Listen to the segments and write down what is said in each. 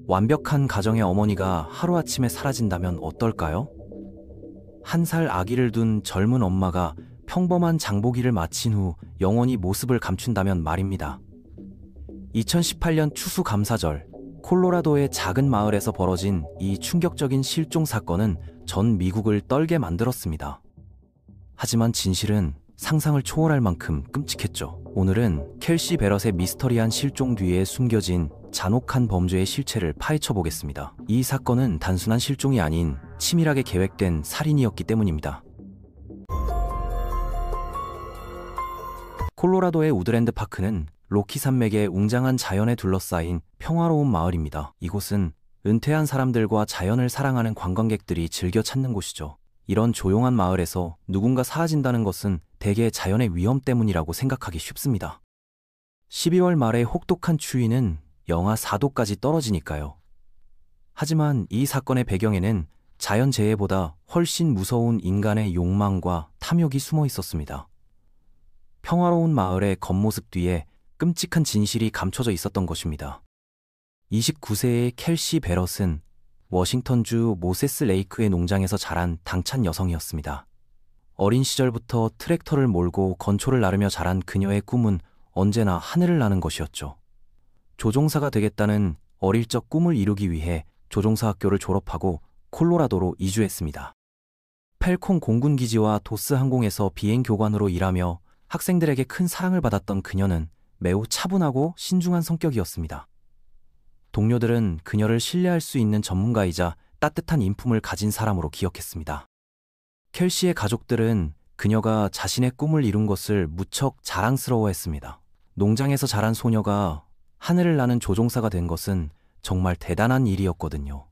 완벽한 가정의 어머니가 하루아침에 사라진다면 어떨까요? 한 살 아기를 둔 젊은 엄마가 평범한 장보기를 마친 후 영원히 모습을 감춘다면 말입니다. 2018년 추수감사절, 콜로라도의 작은 마을에서 벌어진 이 충격적인 실종 사건은 전 미국을 떨게 만들었습니다. 하지만 진실은 상상을 초월할 만큼 끔찍했죠. 오늘은 켈시 베럿의 미스터리한 실종 뒤에 숨겨진 잔혹한 범죄의 실체를 파헤쳐 보겠습니다. 이 사건은 단순한 실종이 아닌 치밀하게 계획된 살인이었기 때문입니다. 콜로라도의 우드랜드 파크는 로키 산맥의 웅장한 자연에 둘러싸인 평화로운 마을입니다. 이곳은 은퇴한 사람들과 자연을 사랑하는 관광객들이 즐겨 찾는 곳이죠. 이런 조용한 마을에서 누군가 사라진다는 것은 대개 자연의 위험 때문이라고 생각하기 쉽습니다. 12월 말의 혹독한 추위는 영하 4도까지 떨어지니까요. 하지만 이 사건의 배경에는 자연재해보다 훨씬 무서운 인간의 욕망과 탐욕이 숨어 있었습니다. 평화로운 마을의 겉모습 뒤에 끔찍한 진실이 감춰져 있었던 것입니다. 29세의 켈시 베럿은 워싱턴주 모세스 레이크의 농장에서 자란 당찬 여성이었습니다. 어린 시절부터 트랙터를 몰고 건초를 나르며 자란 그녀의 꿈은 언제나 하늘을 나는 것이었죠. 조종사가 되겠다는 어릴 적 꿈을 이루기 위해 조종사 학교를 졸업하고 콜로라도로 이주했습니다. 펠콘 공군기지와 도스 항공에서 비행 교관으로 일하며 학생들에게 큰 사랑을 받았던 그녀는 매우 차분하고 신중한 성격이었습니다. 동료들은 그녀를 신뢰할 수 있는 전문가이자 따뜻한 인품을 가진 사람으로 기억했습니다. 켈시의 가족들은 그녀가 자신의 꿈을 이룬 것을 무척 자랑스러워했습니다. 농장에서 자란 소녀가 하늘을 나는 조종사가 된 것은 정말 대단한 일이었거든요.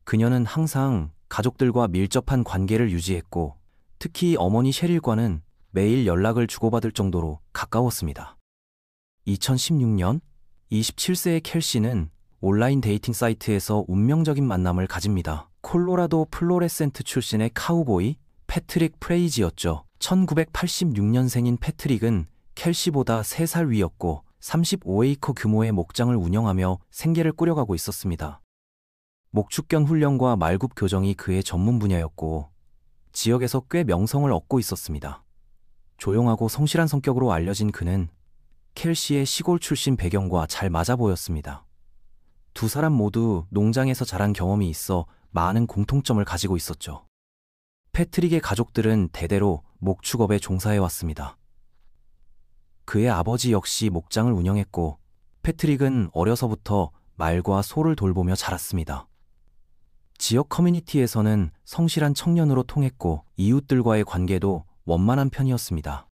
그녀는 항상 가족들과 밀접한 관계를 유지했고, 특히 어머니 셰릴과는 매일 연락을 주고받을 정도로 가까웠습니다. 2016년 27세의 켈시는 온라인 데이팅 사이트에서 운명적인 만남을 가집니다. 콜로라도 플로레센트 출신의 카우보이 패트릭 프레이지였죠. 1986년생인 패트릭은 켈시보다 3살 위였고 35에이커 규모의 목장을 운영하며 생계를 꾸려가고 있었습니다. 목축견 훈련과 말굽 교정이 그의 전문 분야였고 지역에서 꽤 명성을 얻고 있었습니다. 조용하고 성실한 성격으로 알려진 그는 켈시의 시골 출신 배경과 잘 맞아 보였습니다. 두 사람 모두 농장에서 자란 경험이 있어 많은 공통점을 가지고 있었죠. 패트릭의 가족들은 대대로 목축업에 종사해왔습니다. 그의 아버지 역시 목장을 운영했고 패트릭은 어려서부터 말과 소를 돌보며 자랐습니다. 지역 커뮤니티에서는 성실한 청년으로 통했고 이웃들과의 관계도 원만한 편이었습니다.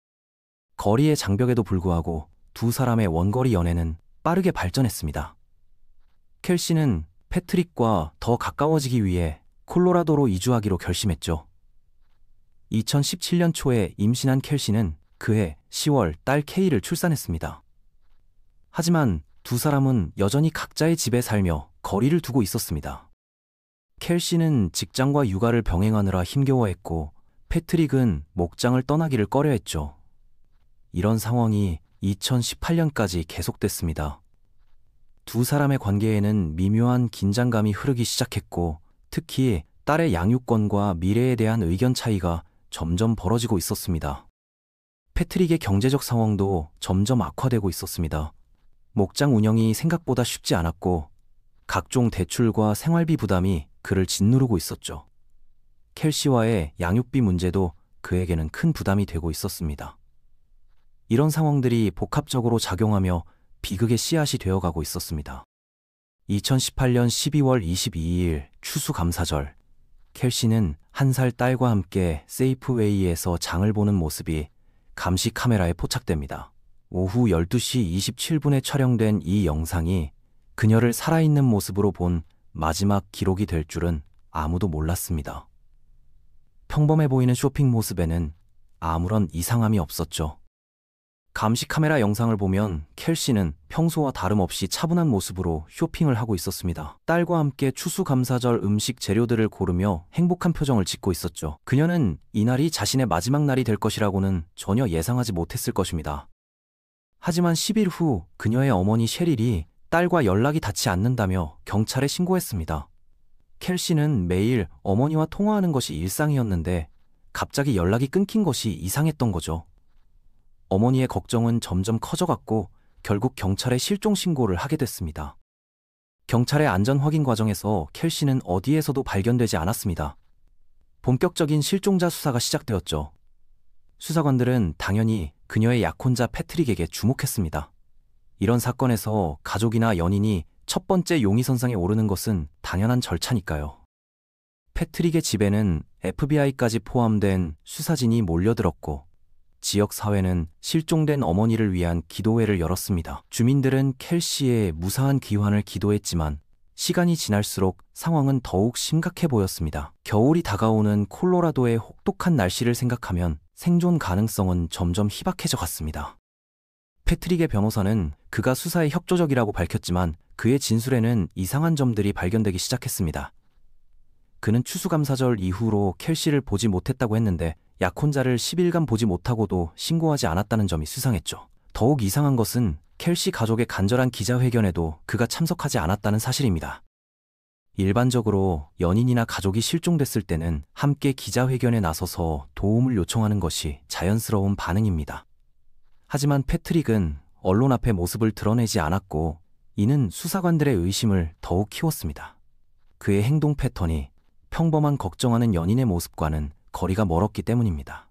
거리의 장벽에도 불구하고 두 사람의 원거리 연애는 빠르게 발전했습니다. 켈시는 패트릭과 더 가까워지기 위해 콜로라도로 이주하기로 결심했죠. 2017년 초에 임신한 켈시는 그해 10월 딸 케이를 출산했습니다. 하지만 두 사람은 여전히 각자의 집에 살며 거리를 두고 있었습니다. 켈시는 직장과 육아를 병행하느라 힘겨워했고 패트릭은 목장을 떠나기를 꺼려했죠. 이런 상황이 2018년까지 계속됐습니다. 두 사람의 관계에는 미묘한 긴장감이 흐르기 시작했고 특히 딸의 양육권과 미래에 대한 의견 차이가 점점 벌어지고 있었습니다. 패트릭의 경제적 상황도 점점 악화되고 있었습니다. 목장 운영이 생각보다 쉽지 않았고 각종 대출과 생활비 부담이 그를 짓누르고 있었죠. 켈시와의 양육비 문제도 그에게는 큰 부담이 되고 있었습니다. 이런 상황들이 복합적으로 작용하며 비극의 씨앗이 되어가고 있었습니다. 2018년 12월 22일 추수감사절, 켈시는 한 살 딸과 함께 세이프웨이에서 장을 보는 모습이 감시 카메라에 포착됩니다. 오후 12시 27분에 촬영된 이 영상이 그녀를 살아있는 모습으로 본 마지막 기록이 될 줄은 아무도 몰랐습니다. 평범해 보이는 쇼핑 모습에는 아무런 이상함이 없었죠. 감시 카메라 영상을 보면 켈시는 평소와 다름없이 차분한 모습으로 쇼핑을 하고 있었습니다. 딸과 함께 추수감사절 음식 재료들을 고르며 행복한 표정을 짓고 있었죠. 그녀는 이날이 자신의 마지막 날이 될 것이라고는 전혀 예상하지 못했을 것입니다. 하지만 10일 후 그녀의 어머니 셰릴이 딸과 연락이 닿지 않는다며 경찰에 신고했습니다. 켈시는 매일 어머니와 통화하는 것이 일상이었는데 갑자기 연락이 끊긴 것이 이상했던 거죠. 어머니의 걱정은 점점 커져갔고 결국 경찰에 실종 신고를 하게 됐습니다. 경찰의 안전 확인 과정에서 켈시는 어디에서도 발견되지 않았습니다. 본격적인 실종자 수사가 시작되었죠. 수사관들은 당연히 그녀의 약혼자 패트릭에게 주목했습니다. 이런 사건에서 가족이나 연인이 첫 번째 용의선상에 오르는 것은 당연한 절차니까요. 패트릭의 집에는 FBI까지 포함된 수사진이 몰려들었고 지역 사회는 실종된 어머니를 위한 기도회를 열었습니다. 주민들은 켈시의 무사한 귀환을 기도했지만 시간이 지날수록 상황은 더욱 심각해 보였습니다. 겨울이 다가오는 콜로라도의 혹독한 날씨를 생각하면 생존 가능성은 점점 희박해져 갔습니다. 패트릭의 변호사는 그가 수사에 협조적이라고 밝혔지만 그의 진술에는 이상한 점들이 발견되기 시작했습니다. 그는 추수감사절 이후로 켈시를 보지 못했다고 했는데 약혼자를 10일간 보지 못하고도 신고하지 않았다는 점이 수상했죠. 더욱 이상한 것은 켈시 가족의 간절한 기자회견에도 그가 참석하지 않았다는 사실입니다. 일반적으로 연인이나 가족이 실종됐을 때는 함께 기자회견에 나서서 도움을 요청하는 것이 자연스러운 반응입니다. 하지만 패트릭은 언론 앞에 모습을 드러내지 않았고 이는 수사관들의 의심을 더욱 키웠습니다. 그의 행동 패턴이 평범한 걱정하는 연인의 모습과는 거리가 멀었기 때문입니다.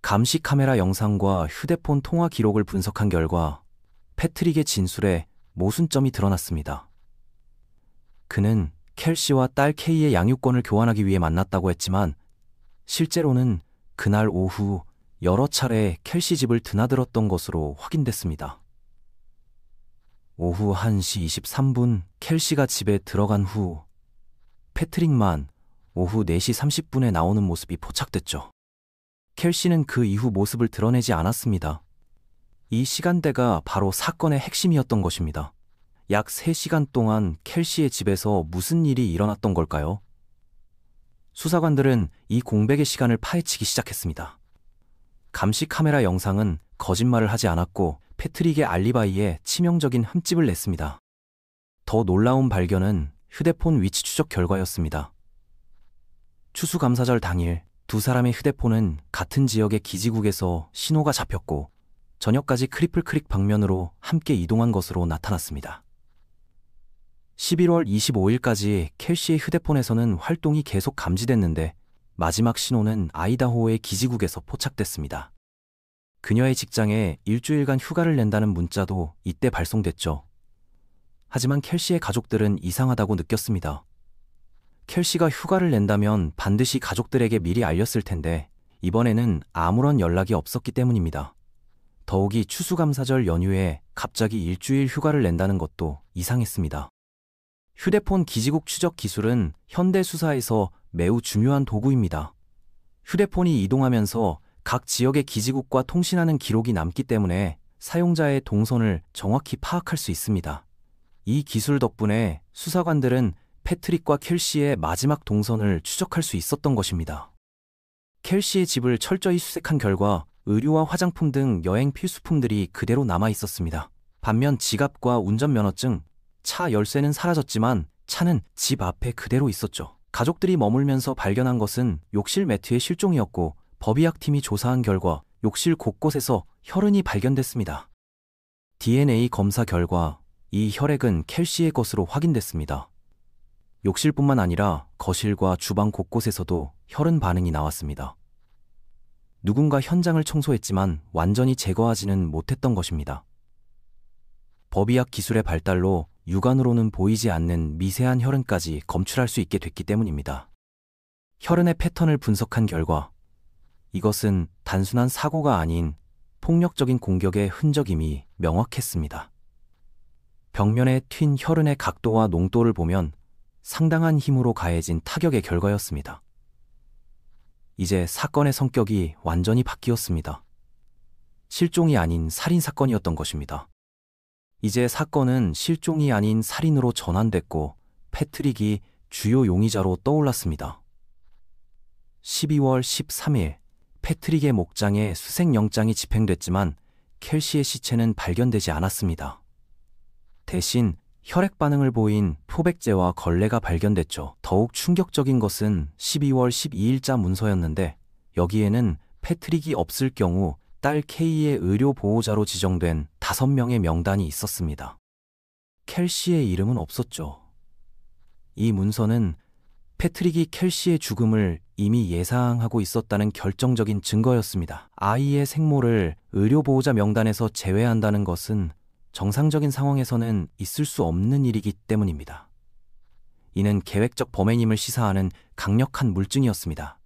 감시 카메라 영상과 휴대폰 통화 기록을 분석한 결과 패트릭의 진술에 모순점이 드러났습니다. 그는 켈시와 딸 케이의 양육권을 교환하기 위해 만났다고 했지만 실제로는 그날 오후 여러 차례 켈시 집을 드나들었던 것으로 확인됐습니다. 오후 1시 23분 켈시가 집에 들어간 후 패트릭만 오후 4시 30분에 나오는 모습이 포착됐죠. 켈시는 그 이후 모습을 드러내지 않았습니다. 이 시간대가 바로 사건의 핵심이었던 것입니다. 약 3시간 동안 켈시의 집에서 무슨 일이 일어났던 걸까요? 수사관들은 이 공백의 시간을 파헤치기 시작했습니다. 감시 카메라 영상은 거짓말을 하지 않았고 패트릭의 알리바이에 치명적인 흠집을 냈습니다. 더 놀라운 발견은 휴대폰 위치 추적 결과였습니다. 추수감사절 당일 두 사람의 휴대폰은 같은 지역의 기지국에서 신호가 잡혔고 저녁까지 크리플 크릭 방면으로 함께 이동한 것으로 나타났습니다. 11월 25일까지 켈시의 휴대폰에서는 활동이 계속 감지됐는데 마지막 신호는 아이다호의 기지국에서 포착됐습니다. 그녀의 직장에 일주일간 휴가를 낸다는 문자도 이때 발송됐죠. 하지만 켈시의 가족들은 이상하다고 느꼈습니다. 켈시가 휴가를 낸다면 반드시 가족들에게 미리 알렸을 텐데 이번에는 아무런 연락이 없었기 때문입니다. 더욱이 추수감사절 연휴에 갑자기 일주일 휴가를 낸다는 것도 이상했습니다. 휴대폰 기지국 추적 기술은 현대 수사에서 매우 중요한 도구입니다. 휴대폰이 이동하면서 각 지역의 기지국과 통신하는 기록이 남기 때문에 사용자의 동선을 정확히 파악할 수 있습니다. 이 기술 덕분에 수사관들은 패트릭과 켈시의 마지막 동선을 추적할 수 있었던 것입니다. 켈시의 집을 철저히 수색한 결과 의류와 화장품 등 여행 필수품들이 그대로 남아 있었습니다. 반면 지갑과 운전면허증, 차 열쇠는 사라졌지만 차는 집 앞에 그대로 있었죠. 가족들이 머물면서 발견한 것은 욕실 매트의 실종이었고 법의학팀이 조사한 결과 욕실 곳곳에서 혈흔이 발견됐습니다. DNA 검사 결과 이 혈액은 켈시의 것으로 확인됐습니다. 욕실뿐만 아니라 거실과 주방 곳곳에서도 혈흔 반응이 나왔습니다. 누군가 현장을 청소했지만 완전히 제거하지는 못했던 것입니다. 법의학 기술의 발달로 육안으로는 보이지 않는 미세한 혈흔까지 검출할 수 있게 됐기 때문입니다. 혈흔의 패턴을 분석한 결과 이것은 단순한 사고가 아닌 폭력적인 공격의 흔적임이 명확했습니다. 벽면에 튄 혈흔의 각도와 농도를 보면 상당한 힘으로 가해진 타격의 결과였습니다. 이제 사건의 성격이 완전히 바뀌었습니다. 실종이 아닌 살인사건이었던 것입니다. 이제 사건은 실종이 아닌 살인으로 전환됐고 패트릭이 주요 용의자로 떠올랐습니다. 12월 13일 패트릭의 목장에 수색영장이 집행됐지만 켈시의 시체는 발견되지 않았습니다. 대신 혈액 반응을 보인 표백제와 걸레가 발견됐죠. 더욱 충격적인 것은 12월 12일자 문서였는데 여기에는 패트릭이 없을 경우 딸 케이의 의료 보호자로 지정된 5명의 명단이 있었습니다. 켈시의 이름은 없었죠. 이 문서는 패트릭이 켈시의 죽음을 이미 예상하고 있었다는 결정적인 증거였습니다. 아이의 생모를 의료 보호자 명단에서 제외한다는 것은 정상적인 상황에서는 있을 수 없는 일이기 때문입니다. 이는 계획적 범행임을 시사하는 강력한 물증이었습니다.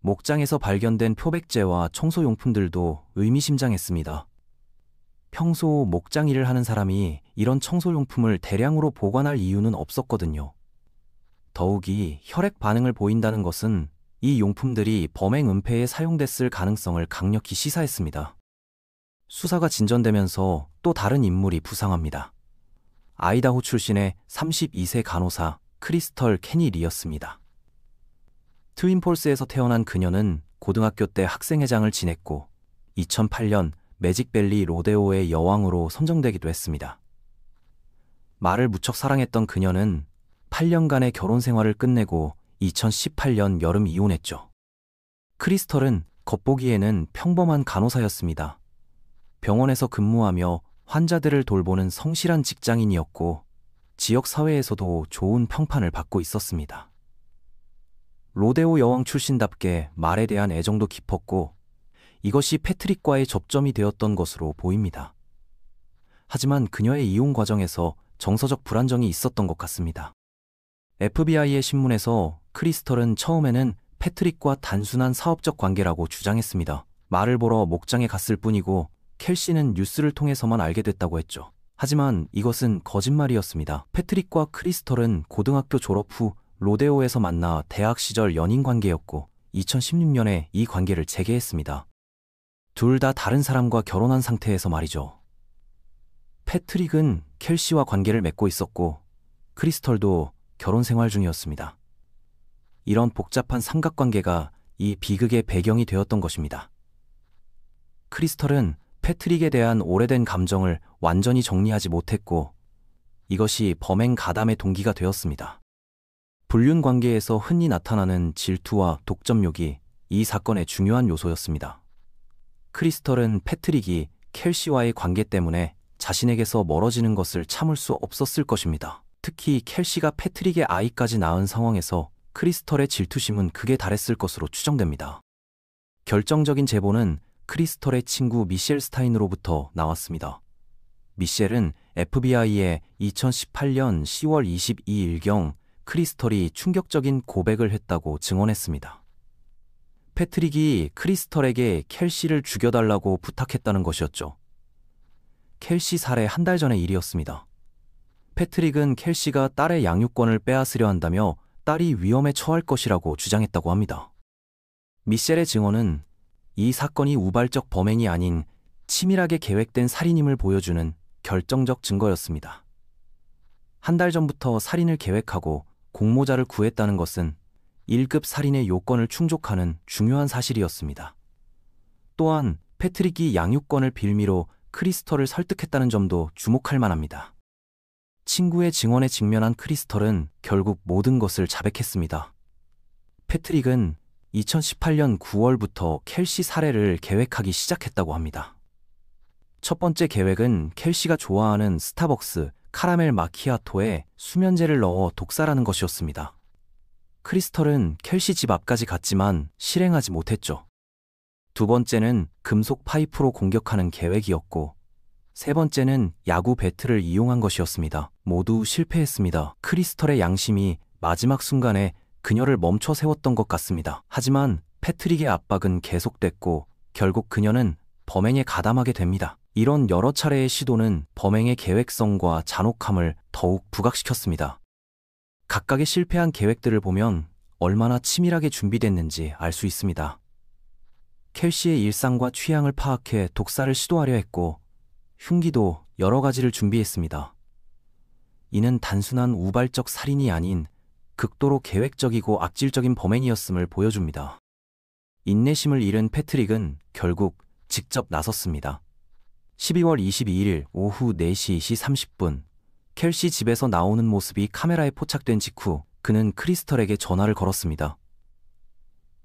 목장에서 발견된 표백제와 청소용품들도 의미심장했습니다. 평소 목장 일을 하는 사람이 이런 청소용품을 대량으로 보관할 이유는 없었거든요. 더욱이 혈액 반응을 보인다는 것은 이 용품들이 범행 은폐에 사용됐을 가능성을 강력히 시사했습니다. 수사가 진전되면서 또 다른 인물이 부상합니다. 아이다호 출신의 32세 간호사 크리스털 케니 리였습니다. 트윈폴스에서 태어난 그녀는 고등학교 때 학생회장을 지냈고 2008년 매직밸리 로데오의 여왕으로 선정되기도 했습니다. 말을 무척 사랑했던 그녀는 8년간의 결혼 생활을 끝내고 2018년 여름 이혼했죠. 크리스털은 겉보기에는 평범한 간호사였습니다. 병원에서 근무하며 환자들을 돌보는 성실한 직장인이었고 지역 사회에서도 좋은 평판을 받고 있었습니다. 로데오 여왕 출신답게 말에 대한 애정도 깊었고 이것이 패트릭과의 접점이 되었던 것으로 보입니다. 하지만 그녀의 이혼 과정에서 정서적 불안정이 있었던 것 같습니다. FBI의 신문에서 크리스털은 처음에는 패트릭과 단순한 사업적 관계라고 주장했습니다. 말을 보러 목장에 갔을 뿐이고 켈시는 뉴스를 통해서만 알게 됐다고 했죠. 하지만 이것은 거짓말이었습니다. 패트릭과 크리스털은 고등학교 졸업 후 로데오에서 만나 대학 시절 연인 관계였고 2016년에 이 관계를 재개했습니다. 둘 다 다른 사람과 결혼한 상태에서 말이죠. 패트릭은 켈시와 관계를 맺고 있었고 크리스털도 결혼 생활 중이었습니다. 이런 복잡한 삼각관계가 이 비극의 배경이 되었던 것입니다. 크리스털은 패트릭에 대한 오래된 감정을 완전히 정리하지 못했고 이것이 범행 가담의 동기가 되었습니다. 불륜 관계에서 흔히 나타나는 질투와 독점욕이 이 사건의 중요한 요소였습니다. 크리스털은 패트릭이 켈시와의 관계 때문에 자신에게서 멀어지는 것을 참을 수 없었을 것입니다. 특히 켈시가 패트릭의 아이까지 낳은 상황에서 크리스털의 질투심은 극에 달했을 것으로 추정됩니다. 결정적인 제보는 크리스털의 친구 미셸 스타인으로부터 나왔습니다. 미셸은 FBI에 2018년 10월 22일경 크리스털이 충격적인 고백을 했다고 증언했습니다. 패트릭이 크리스털에게 켈시를 죽여달라고 부탁했다는 것이었죠. 켈시 살해 한 달 전의 일이었습니다. 패트릭은 켈시가 딸의 양육권을 빼앗으려 한다며 딸이 위험에 처할 것이라고 주장했다고 합니다. 미셸의 증언은 이 사건이 우발적 범행이 아닌 치밀하게 계획된 살인임을 보여주는 결정적 증거였습니다. 한 달 전부터 살인을 계획하고 공모자를 구했다는 것은 1급 살인의 요건을 충족하는 중요한 사실이었습니다. 또한 패트릭이 양육권을 빌미로 크리스털을 설득했다는 점도 주목할 만합니다. 친구의 증언에 직면한 크리스털은 결국 모든 것을 자백했습니다. 패트릭은 2018년 9월부터 켈시 살해를 계획하기 시작했다고 합니다. 첫 번째 계획은 켈시가 좋아하는 스타벅스 카라멜 마키아토에 수면제를 넣어 독살하는 것이었습니다. 크리스털은 켈시 집 앞까지 갔지만 실행하지 못했죠. 두 번째는 금속 파이프로 공격하는 계획이었고 세 번째는 야구 배트를 이용한 것이었습니다. 모두 실패했습니다. 크리스털의 양심이 마지막 순간에 그녀를 멈춰 세웠던 것 같습니다. 하지만 패트릭의 압박은 계속됐고 결국 그녀는 범행에 가담하게 됩니다. 이런 여러 차례의 시도는 범행의 계획성과 잔혹함을 더욱 부각시켰습니다. 각각의 실패한 계획들을 보면 얼마나 치밀하게 준비됐는지 알 수 있습니다. 켈시의 일상과 취향을 파악해 독살을 시도하려 했고 흉기도 여러 가지를 준비했습니다. 이는 단순한 우발적 살인이 아닌 극도로 계획적이고 악질적인 범행이었음을 보여줍니다. 인내심을 잃은 패트릭은 결국 직접 나섰습니다. 12월 22일 오후 4시 30분 켈시 집에서 나오는 모습이 카메라에 포착된 직후 그는 크리스털에게 전화를 걸었습니다.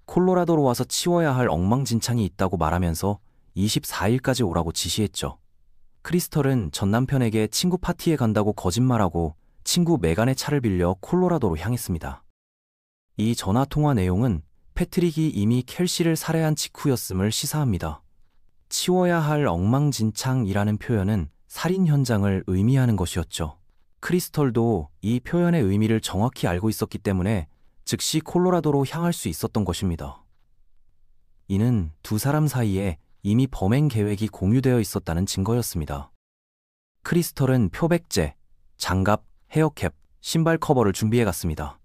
콜로라도로 와서 치워야 할 엉망진창이 있다고 말하면서 24일까지 오라고 지시했죠. 크리스털은 전 남편에게 친구 파티에 간다고 거짓말하고 친구 메간의 차를 빌려 콜로라도로 향했습니다. 이 전화통화 내용은 패트릭이 이미 켈시를 살해한 직후였음을 시사합니다. 치워야 할 엉망진창이라는 표현은 살인 현장을 의미하는 것이었죠. 크리스털도 이 표현의 의미를 정확히 알고 있었기 때문에 즉시 콜로라도로 향할 수 있었던 것입니다. 이는 두 사람 사이에 이미 범행 계획이 공유되어 있었다는 증거였습니다. 크리스털은 표백제, 장갑, 헤어캡, 신발 커버를 준비해 갔습니다.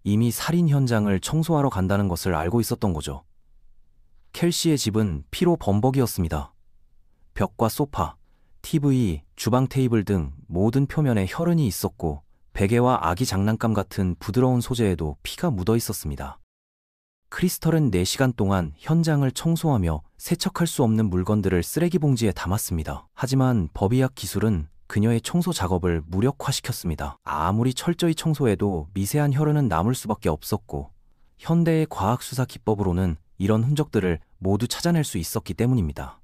이미 살인 현장을 청소하러 간다는 것을 알고 있었던 거죠. 켈시의 집은 피로 범벅이었습니다. 벽과 소파, TV, 주방 테이블 등 모든 표면에 혈흔이 있었고 베개와 아기 장난감 같은 부드러운 소재에도 피가 묻어 있었습니다. 크리스털은 4시간 동안 현장을 청소하며 세척할 수 없는 물건들을 쓰레기 봉지에 담았습니다. 하지만 법의학 기술은 그녀의 청소 작업을 무력화시켰습니다. 아무리 철저히 청소해도 미세한 혈흔은 남을 수밖에 없었고 현대의 과학수사 기법으로는 이런 흔적들을 모두 찾아낼 수 있었기 때문입니다.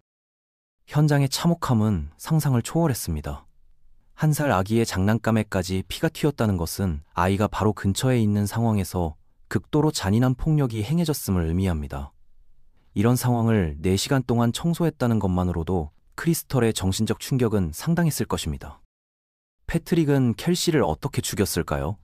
현장의 참혹함은 상상을 초월했습니다. 1살 아기의 장난감에까지 피가 튀었다는 것은 아이가 바로 근처에 있는 상황에서 극도로 잔인한 폭력이 행해졌음을 의미합니다. 이런 상황을 4시간 동안 청소했다는 것만으로도 크리스털의 정신적 충격은 상당했을 것입니다. 패트릭은 켈시를 어떻게 죽였을까요?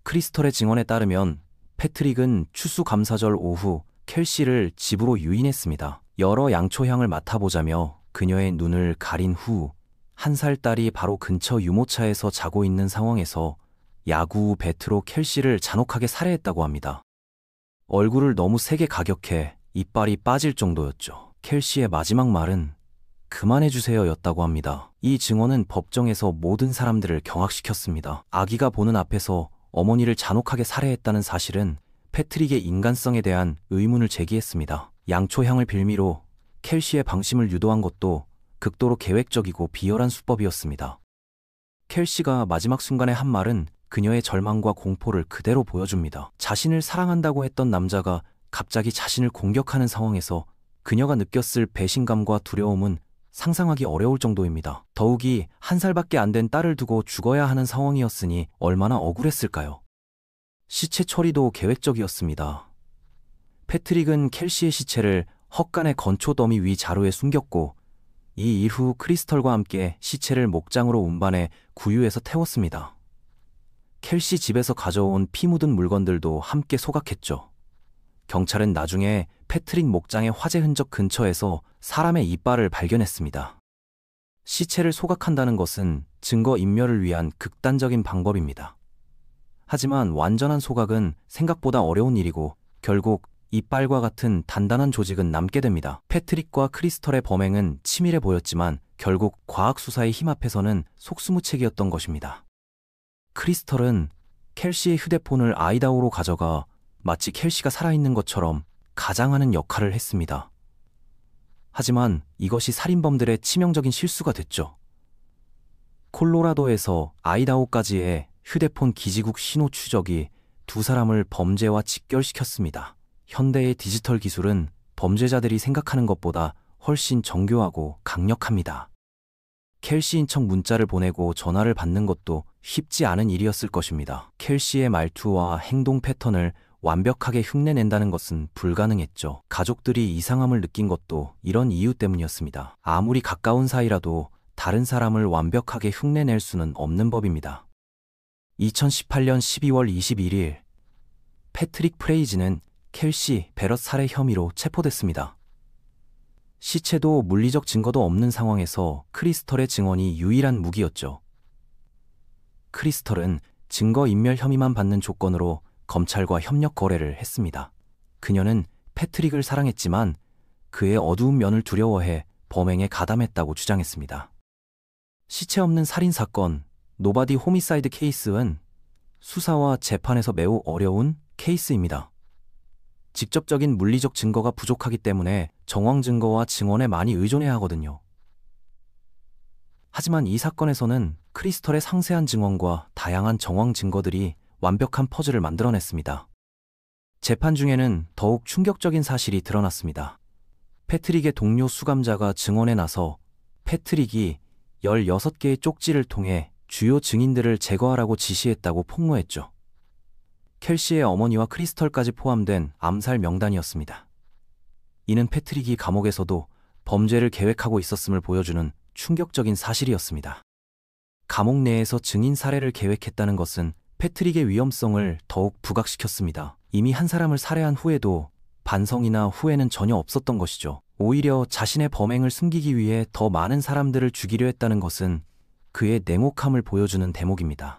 크리스털의 증언에 따르면 패트릭은 추수감사절 오후 켈시를 집으로 유인했습니다. 여러 양초향을 맡아보자며 그녀의 눈을 가린 후 1살 딸이 바로 근처 유모차에서 자고 있는 상황에서 야구 배트로 켈시를 잔혹하게 살해했다고 합니다. 얼굴을 너무 세게 가격해 이빨이 빠질 정도였죠. 켈시의 마지막 말은 그만해주세요 였다고 합니다. 이 증언은 법정에서 모든 사람들을 경악시켰습니다. 아기가 보는 앞에서 어머니를 잔혹하게 살해했다는 사실은 패트릭의 인간성에 대한 의문을 제기했습니다. 양초향을 빌미로 켈시의 방심을 유도한 것도 극도로 계획적이고 비열한 수법이었습니다. 켈시가 마지막 순간에 한 말은 그녀의 절망과 공포를 그대로 보여줍니다. 자신을 사랑한다고 했던 남자가 갑자기 자신을 공격하는 상황에서 그녀가 느꼈을 배신감과 두려움은 상상하기 어려울 정도입니다. 더욱이 1살밖에 안 된 딸을 두고 죽어야 하는 상황이었으니 얼마나 억울했을까요? 시체 처리도 계획적이었습니다. 패트릭은 켈시의 시체를 헛간의 건초 더미 위 자루에 숨겼고 이 이후 크리스털과 함께 시체를 목장으로 운반해 구유해서 태웠습니다. 켈시 집에서 가져온 피 묻은 물건들도 함께 소각했죠. 경찰은 나중에 패트릭 목장의 화재 흔적 근처에서 사람의 이빨을 발견했습니다. 시체를 소각한다는 것은 증거 인멸을 위한 극단적인 방법입니다. 하지만 완전한 소각은 생각보다 어려운 일이고 결국 이빨과 같은 단단한 조직은 남게 됩니다. 패트릭과 크리스털의 범행은 치밀해 보였지만 결국 과학수사의 힘 앞에서는 속수무책이었던 것입니다. 크리스털은 켈시의 휴대폰을 아이다호로 가져가 마치 켈시가 살아있는 것처럼 가장하는 역할을 했습니다. 하지만 이것이 살인범들의 치명적인 실수가 됐죠. 콜로라도에서 아이다호까지의 휴대폰 기지국 신호 추적이 두 사람을 범죄와 직결시켰습니다. 현대의 디지털 기술은 범죄자들이 생각하는 것보다 훨씬 정교하고 강력합니다. 켈시인 척 문자를 보내고 전화를 받는 것도 쉽지 않은 일이었을 것입니다. 켈시의 말투와 행동 패턴을 완벽하게 흉내낸다는 것은 불가능했죠. 가족들이 이상함을 느낀 것도 이런 이유 때문이었습니다. 아무리 가까운 사이라도 다른 사람을 완벽하게 흉내낼 수는 없는 법입니다. 2018년 12월 21일 패트릭 프레이지는 켈시 베럿 살해 혐의로 체포됐습니다. 시체도 물리적 증거도 없는 상황에서 크리스털의 증언이 유일한 무기였죠. 크리스털은 증거인멸 혐의만 받는 조건으로 검찰과 협력 거래를 했습니다. 그녀는 패트릭을 사랑했지만 그의 어두운 면을 두려워해 범행에 가담했다고 주장했습니다. 시체 없는 살인사건, 노바디 호미사이드 케이스는 수사와 재판에서 매우 어려운 케이스입니다. 직접적인 물리적 증거가 부족하기 때문에 정황 증거와 증언에 많이 의존해야 하거든요. 하지만 이 사건에서는 크리스털의 상세한 증언과 다양한 정황 증거들이 완벽한 퍼즐을 만들어냈습니다. 재판 중에는 더욱 충격적인 사실이 드러났습니다. 패트릭의 동료 수감자가 증언에 나서 패트릭이 16개의 쪽지를 통해 주요 증인들을 제거하라고 지시했다고 폭로했죠. 켈시의 어머니와 크리스털까지 포함된 암살 명단이었습니다. 이는 패트릭이 감옥에서도 범죄를 계획하고 있었음을 보여주는 충격적인 사실이었습니다. 감옥 내에서 증인 살해를 계획했다는 것은 패트릭의 위험성을 더욱 부각시켰습니다. 이미 한 사람을 살해한 후에도 반성이나 후회는 전혀 없었던 것이죠. 오히려 자신의 범행을 숨기기 위해 더 많은 사람들을 죽이려 했다는 것은 그의 냉혹함을 보여주는 대목입니다.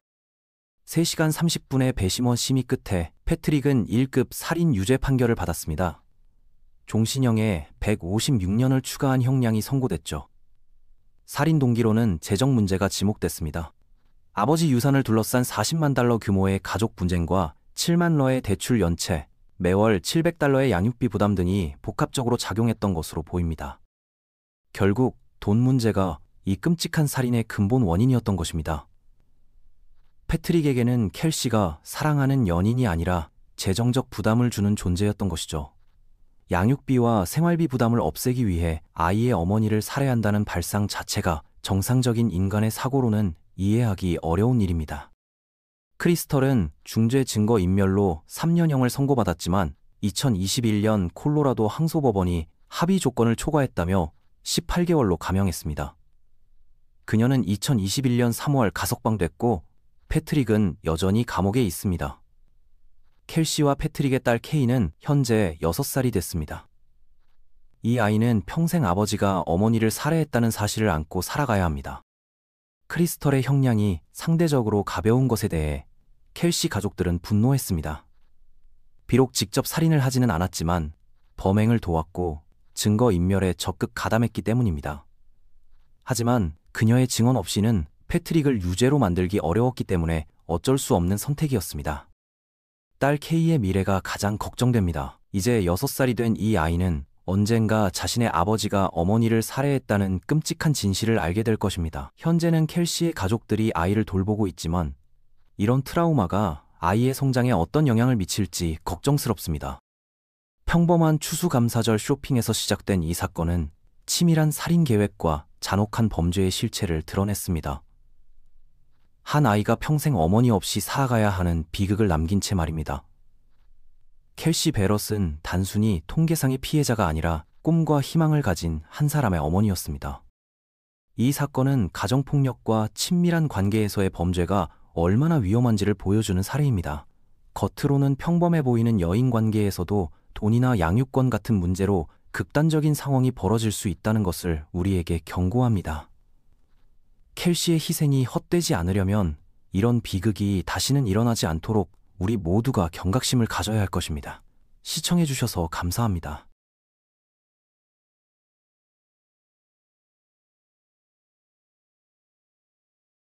3시간 30분의 배심원 심의 끝에 패트릭은 1급 살인 유죄 판결을 받았습니다. 종신형에 156년을 추가한 형량이 선고됐죠. 살인 동기로는 재정 문제가 지목됐습니다. 아버지 유산을 둘러싼 40만 달러 규모의 가족 분쟁과 7만 러의 대출 연체, 매월 700달러의 양육비 부담 등이 복합적으로 작용했던 것으로 보입니다. 결국 돈 문제가 이 끔찍한 살인의 근본 원인이었던 것입니다. 패트릭에게는 켈시가 사랑하는 연인이 아니라 재정적 부담을 주는 존재였던 것이죠. 양육비와 생활비 부담을 없애기 위해 아이의 어머니를 살해한다는 발상 자체가 정상적인 인간의 사고로는 이해하기 어려운 일입니다. 크리스털은 중죄 증거 인멸로 3년형을 선고받았지만 2021년 콜로라도 항소법원이 합의 조건을 초과했다며 18개월로 감형했습니다. 그녀는 2021년 3월 가석방됐고 패트릭은 여전히 감옥에 있습니다. 켈시와 패트릭의 딸 케이는 현재 6살이 됐습니다. 이 아이는 평생 아버지가 어머니를 살해했다는 사실을 안고 살아가야 합니다. 크리스털의 형량이 상대적으로 가벼운 것에 대해 켈시 가족들은 분노했습니다. 비록 직접 살인을 하지는 않았지만 범행을 도왔고 증거 인멸에 적극 가담했기 때문입니다. 하지만 그녀의 증언 없이는 패트릭을 유죄로 만들기 어려웠기 때문에 어쩔 수 없는 선택이었습니다. 딸 케이의 미래가 가장 걱정됩니다. 이제 6살이 된 이 아이는 언젠가 자신의 아버지가 어머니를 살해했다는 끔찍한 진실을 알게 될 것입니다. 현재는 켈시의 가족들이 아이를 돌보고 있지만 이런 트라우마가 아이의 성장에 어떤 영향을 미칠지 걱정스럽습니다. 평범한 추수감사절 쇼핑에서 시작된 이 사건은 치밀한 살인 계획과 잔혹한 범죄의 실체를 드러냈습니다. 한 아이가 평생 어머니 없이 살아가야 하는 비극을 남긴 채 말입니다. 켈시 베럿은 단순히 통계상의 피해자가 아니라 꿈과 희망을 가진 한 사람의 어머니였습니다. 이 사건은 가정폭력과 친밀한 관계에서의 범죄가 얼마나 위험한지를 보여주는 사례입니다. 겉으로는 평범해 보이는 여인 관계에서도 돈이나 양육권 같은 문제로 극단적인 상황이 벌어질 수 있다는 것을 우리에게 경고합니다. 켈시의 희생이 헛되지 않으려면 이런 비극이 다시는 일어나지 않도록 우리 모두가 경각심을 가져야 할 것입니다. 시청해주셔서 감사합니다.